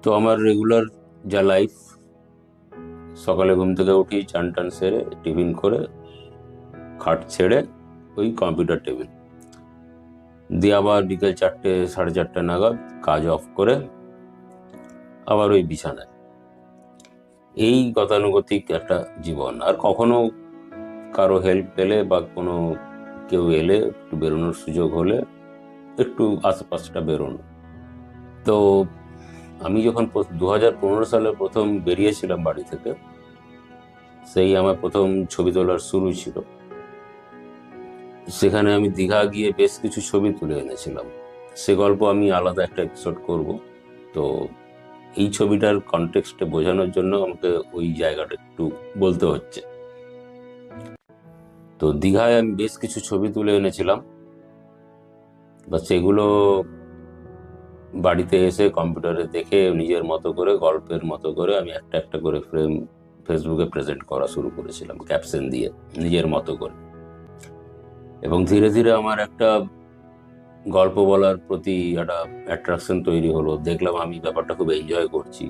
তো আমার রেগুলার যা লাইফ, সকালে ঘুম থেকে উঠি, চান টান সেরে টিফিন করে খাট ছেড়ে ওই কম্পিউটার টেবিল দিয়ে আবার বিকেল 4টে 4:30 নাগাদ কাজ অফ করে আবার ওই বিছানায়। এই গতানুগতিক একটা জীবন। আর কখনো কারো হেল্প পেলে বা কোনো কেউ এলে, একটু বেরোনোর সুযোগ হলে একটু আশেপাশটা বেরোনো। তো আমি যখন 2015 সালে প্রথম বেরিয়েছিলাম বাড়ি থেকে, সেই আমার প্রথম ছবি তোলার শুরু ছিল। সেখানে আমি দীঘা গিয়ে বেশ কিছু ছবি তুলে এনেছিলাম। সে গল্প আমি আলাদা একটা এপিসোড করব। তো এই ছবিটার কনটেক্সটে বোঝানোর জন্য আমাকে ওই জায়গাটা একটু বলতে হচ্ছে। তো দীঘায় আমি বেশ কিছু ছবি তুলে এনেছিলাম, বা সেগুলো বাড়িতে এসে কম্পিউটারে দেখে নিজের মতো করে, গল্পের মতো করে আমি একটা একটা করে ফ্রেম ফেসবুকে প্রেজেন্ট করা শুরু করেছিলাম ক্যাপশন দিয়ে, নিজের মতো করে। এবং ধীরে ধীরে আমার একটা গল্প বলার প্রতি একটা অ্যাট্রাকশন তৈরি হলো। দেখলাম আমি ব্যাপারটা খুব এনজয় করছি।